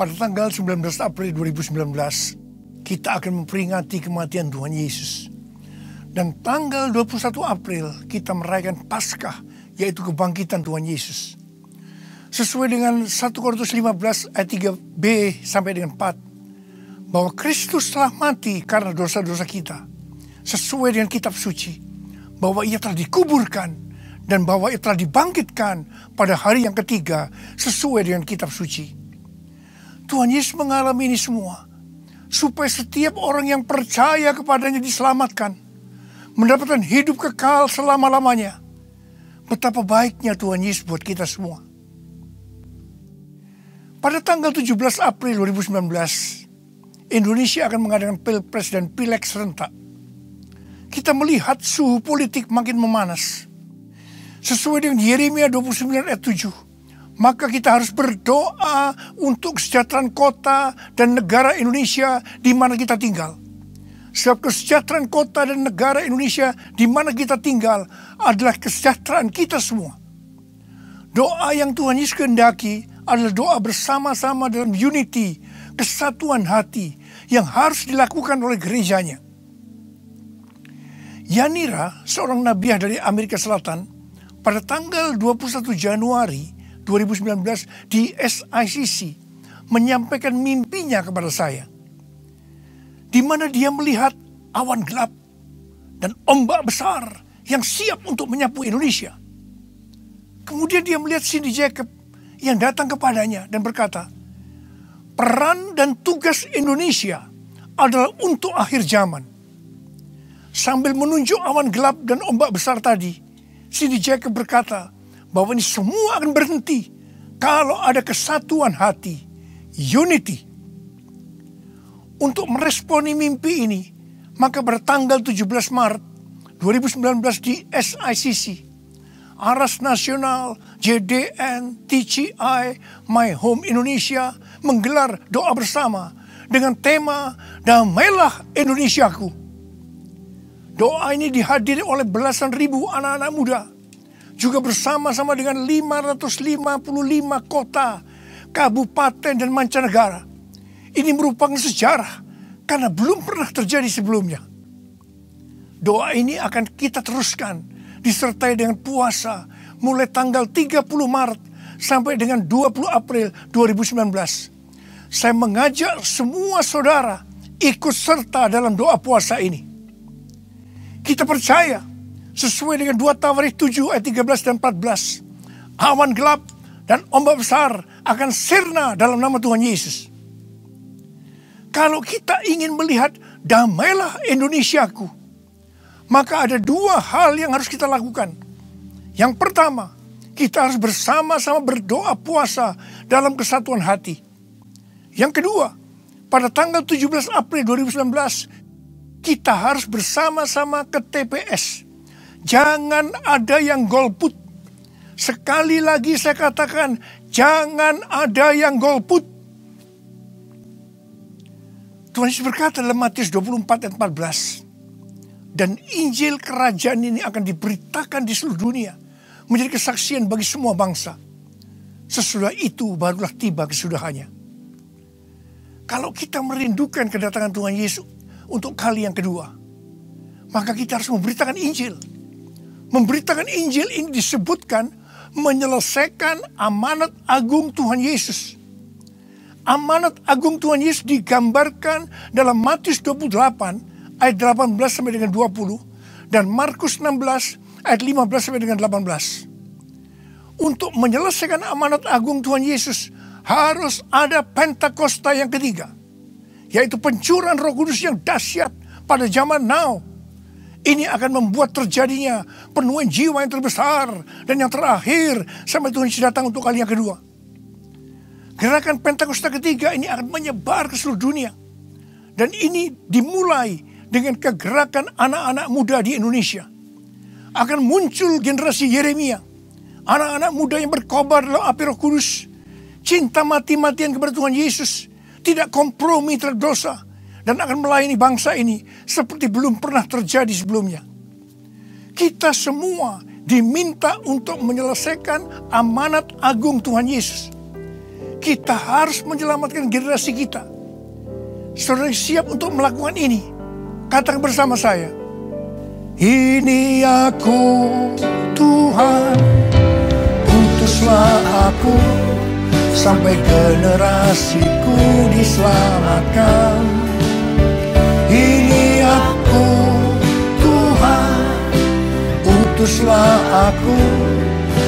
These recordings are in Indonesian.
Pada tanggal 19 April 2019, kita akan memperingati kematian Tuhan Yesus. Dan tanggal 21 April, kita merayakan Paskah, yaitu kebangkitan Tuhan Yesus. Sesuai dengan 1 Korintus 15 ayat 3b sampai dengan 4, bahwa Kristus telah mati karena dosa-dosa kita. Sesuai dengan kitab suci, bahwa ia telah dikuburkan, dan bahwa ia telah dibangkitkan pada hari yang ketiga, sesuai dengan kitab suci. Tuhan Yesus mengalami ini semua, supaya setiap orang yang percaya kepadanya diselamatkan, mendapatkan hidup kekal selama-lamanya. Betapa baiknya Tuhan Yesus buat kita semua. Pada tanggal 17 April 2019, Indonesia akan mengadakan Pilpres dan Pileg serentak. Kita melihat suhu politik makin memanas. Sesuai dengan Yeremia 29 ayat 7, maka kita harus berdoa untuk kesejahteraan kota dan negara Indonesia di mana kita tinggal. Sebab kesejahteraan kota dan negara Indonesia di mana kita tinggal adalah kesejahteraan kita semua. Doa yang Tuhan Yesus kehendaki adalah doa bersama-sama dalam unity, kesatuan hati yang harus dilakukan oleh gerejanya. Yanira, seorang nabiah dari Amerika Selatan, pada tanggal 21 Januari 2019 di SICC menyampaikan mimpinya kepada saya, di mana dia melihat awan gelap dan ombak besar yang siap untuk menyapu Indonesia. Kemudian dia melihat Cindy Jacob yang datang kepadanya dan berkata, peran dan tugas Indonesia adalah untuk akhir zaman. Sambil menunjuk awan gelap dan ombak besar tadi, Cindy Jacob berkata bahwa ini semua akan berhenti kalau ada kesatuan hati, unity. Untuk meresponi mimpi ini, maka pada tanggal 17 Maret 2019 di SICC, Aras Nasional, JDN, TCI, My Home Indonesia menggelar doa bersama dengan tema Damailah Indonesiaku. Doa ini dihadiri oleh belasan ribu anak-anak muda, juga bersama-sama dengan 555 kota, kabupaten, dan mancanegara. Ini merupakan sejarah karena belum pernah terjadi sebelumnya. Doa ini akan kita teruskan disertai dengan puasa mulai tanggal 30 Maret sampai dengan 20 April 2019. Saya mengajak semua saudara ikut serta dalam doa puasa ini. Kita percaya sesuai dengan 2 Tawarikh 7 ayat 13 dan 14, awan gelap dan ombak besar akan sirna dalam nama Tuhan Yesus. Kalau kita ingin melihat damailah Indonesiaku, maka ada 2 hal yang harus kita lakukan. Yang pertama, kita harus bersama-sama berdoa puasa dalam kesatuan hati. Yang kedua, pada tanggal 17 April 2019, kita harus bersama-sama ke TPS. Jangan ada yang golput. Sekali lagi saya katakan, jangan ada yang golput. Tuhan Yesus berkata dalam Matius 24 ayat 14, dan Injil kerajaan ini akan diberitakan di seluruh dunia, menjadi kesaksian bagi semua bangsa. Sesudah itu barulah tiba kesudahannya. Kalau kita merindukan kedatangan Tuhan Yesus untuk kali yang kedua, maka kita harus memberitakan Injil. Memberitakan Injil ini disebutkan menyelesaikan amanat agung Tuhan Yesus. Amanat agung Tuhan Yesus digambarkan dalam Matius 28 ayat 18 sampai dengan 20 dan Markus 16 ayat 15 sampai dengan 18. Untuk menyelesaikan amanat agung Tuhan Yesus harus ada Pentakosta yang ketiga, yaitu pencurahan Roh Kudus yang dahsyat pada zaman now. Ini akan membuat terjadinya penuaian jiwa yang terbesar dan yang terakhir sampai Tuhan Yesus datang untuk kali yang kedua. Gerakan Pentakosta ketiga ini akan menyebar ke seluruh dunia. Dan ini dimulai dengan kegerakan anak-anak muda di Indonesia. Akan muncul generasi Yeremia, anak-anak muda yang berkobar dalam api Roh Kudus, cinta mati-matian kepada Tuhan Yesus, tidak kompromi terhadap dosa, dan akan melayani bangsa ini seperti belum pernah terjadi sebelumnya. Kita semua diminta untuk menyelesaikan amanat agung Tuhan Yesus. Kita harus menyelamatkan generasi kita. Saudara siap untuk melakukan ini? Katakan bersama saya. Ini aku Tuhan, utuslah aku, sampai generasiku diselamatkan. Ini aku Tuhan, utuslah aku,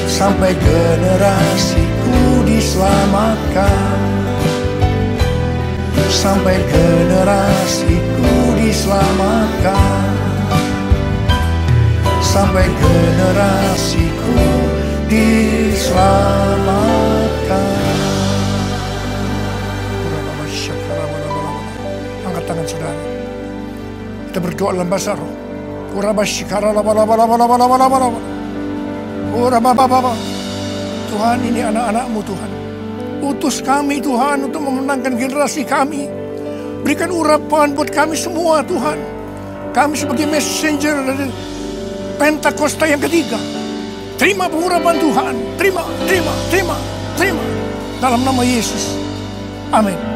sampai generasiku diselamatkan. Sampai generasiku diselamatkan. Sampai generasiku diselamatkan. Angkat tangan saudara. Kita berdoa dalam bahasa roh. Tuhan, ini anak-anak-Mu Tuhan. Utus kami Tuhan untuk memenangkan generasi kami. Berikan urapan buat kami semua Tuhan. Kami sebagai messenger dari Pentakosta yang ketiga. Terima pengurapan Tuhan. Terima. Dalam nama Yesus. Amin.